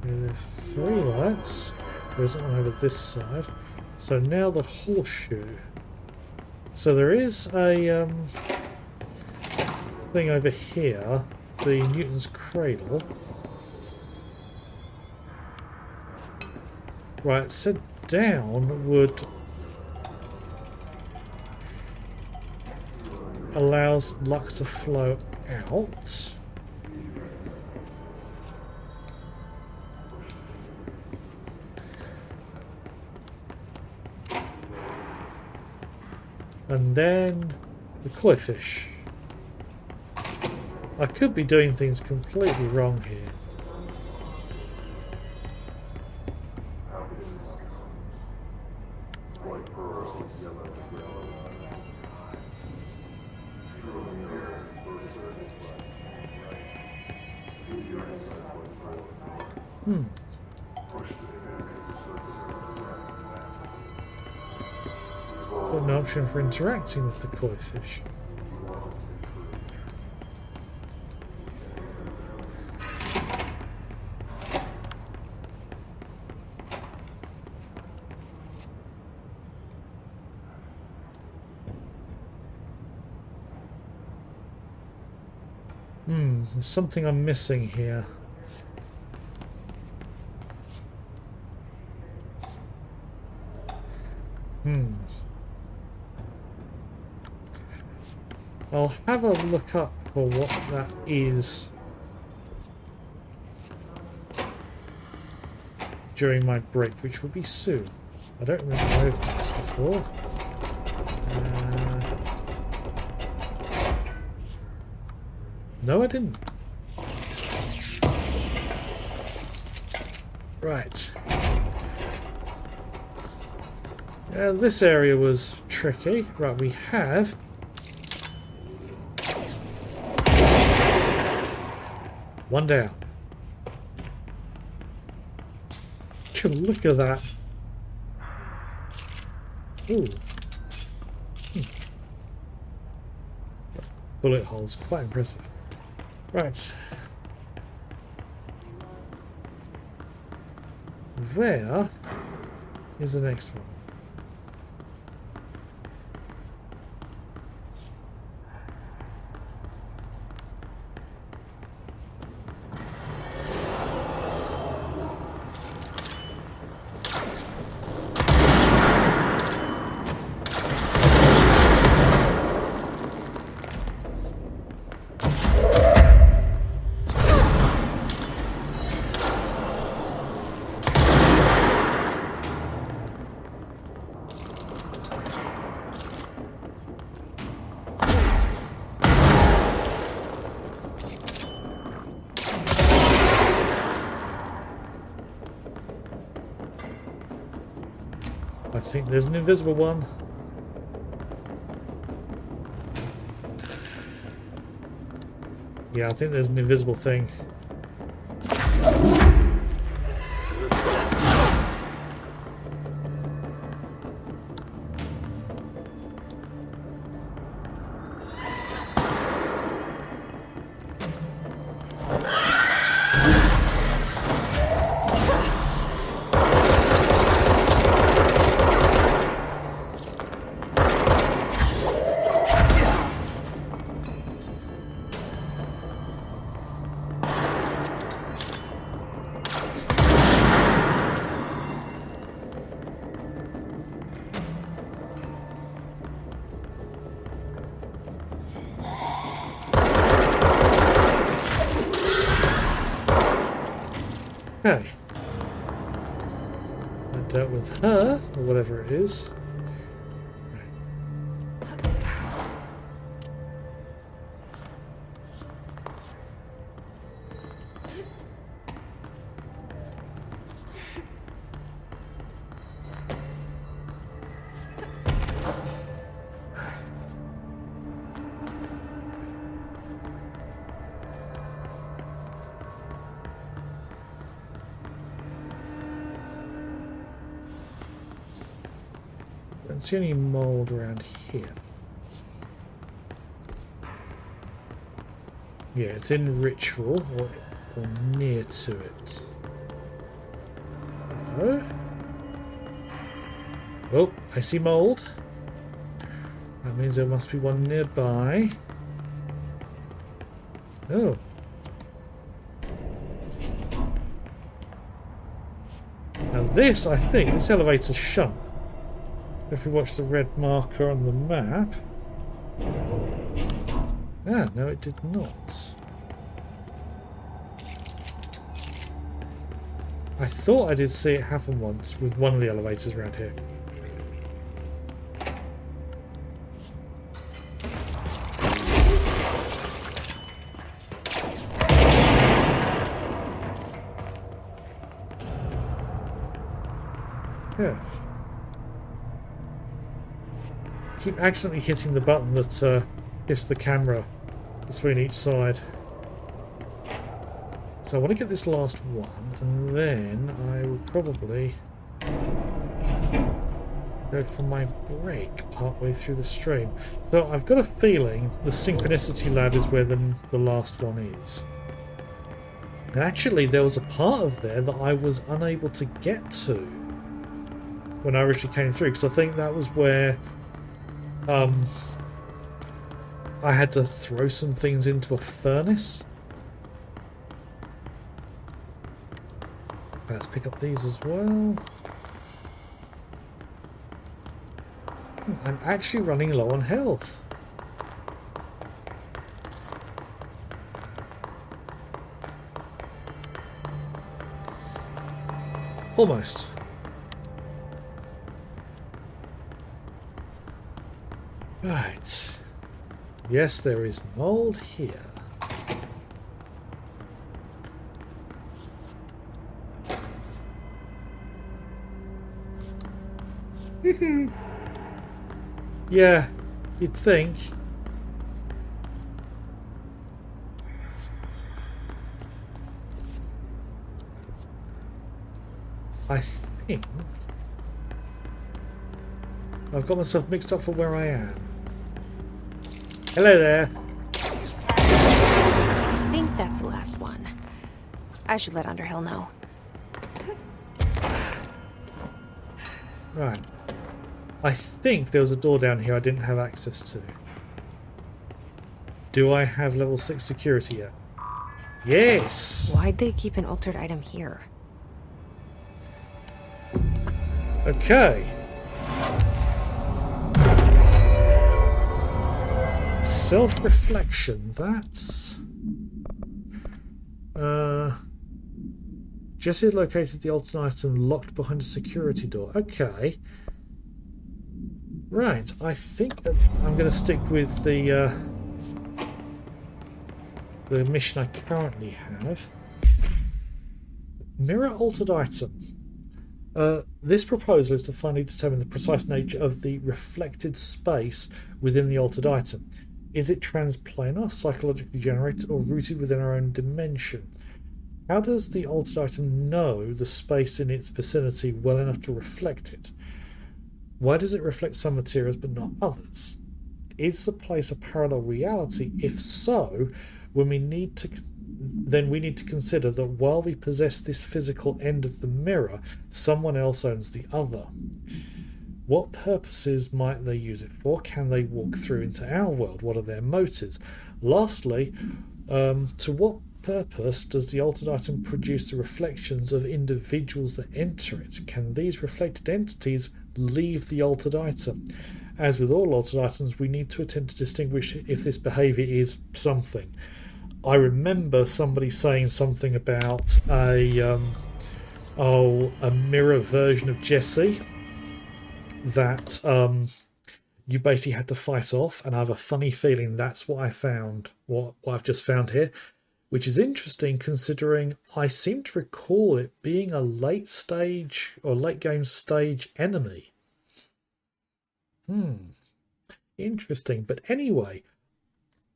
There's 3 lights. There's one over this side. So now the horseshoe. So there is a thing over here, the Newton's cradle. Right, set down would allows luck to flow out. And then the koi fish. I could be doing things completely wrong here. Got no option for interacting with the koi fish. There's something I'm missing here. I'll have a look up for what that is during my break, which will be soon. I don't remember I opened this before. No, I didn't. Right. This area was tricky. Right, we have one down. Look at that. Ooh. Bullet holes, quite impressive. Right. Where is the next one? think there's an invisible one. Yeah, I think there's an invisible thing. Okay. I dealt with her, or whatever it is. Don't see any mold around here. Yeah, it's in ritual or near to it. Hello? Oh, I see mold. That means there must be one nearby. Oh. Now this, I think, this elevator's shunt. If we watch the red marker on the map... Ah, no it did not. I thought I did see it happen once with one of the elevators around here. Yeah. Keep accidentally hitting the button that gives the camera between each side. So I want to get this last one, and then I will probably go for my break partway through the stream. So I've got a feeling the Synchronicity Lab is where the last one is. And actually, there was a part of there that I was unable to get to when I originally came through, because I think that was where I had to throw some things into a furnace. Let's pick up these as well. I'm actually running low on health. Almost. Right. Yes, there is mold here. Yeah, you'd think. I think I've got myself mixed up for where I am. Hello there. I think that's the last one. I should let Underhill know. Right. I think there was a door down here I didn't have access to. Do I have level 6 security yet? Yes! Why'd they keep an altered item here? Okay. Self-reflection, that's... Jesse had located the altered item locked behind a security door. Okay. Right, I think that I'm going to stick with the mission I currently have. Mirror altered item. This proposal is to finally determine the precise nature of the reflected space within the altered item. Is it transplanar, psychologically generated, or rooted within our own dimension? How does the altered item know the space in its vicinity well enough to reflect it? Why does it reflect some materials but not others? Is the place a parallel reality? If so, then we need to consider that while we possess this physical end of the mirror, someone else owns the other. What purposes might they use it for? Can they walk through into our world? What are their motives? Lastly, to what purpose does the altered item produce the reflections of individuals that enter it? Can these reflected entities leave the altered item? As with all altered items, we need to attempt to distinguish if this behaviour is something. I remember somebody saying something about a mirror version of Jesse that you basically had to fight off, and I have a funny feeling that's what I found, what I've just found here, which is interesting considering I seem to recall it being a late stage or late game stage enemy. Interesting. But anyway,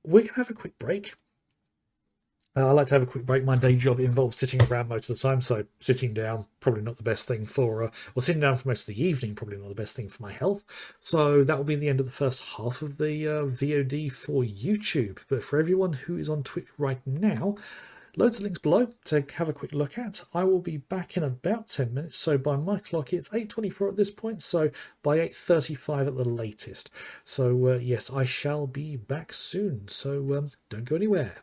we're going to have a quick break. I like to have a quick break. My day job involves sitting around most of the time, so sitting down probably not the best thing for, or sitting down for most of the evening probably not the best thing for my health. So that will be the end of the first half of the VOD for YouTube. But for everyone who is on Twitch right now, loads of links below to have a quick look at. I will be back in about 10 minutes. So by my clock, it's 8:24 at this point. So by 8:35 at the latest. So yes, I shall be back soon. So don't go anywhere.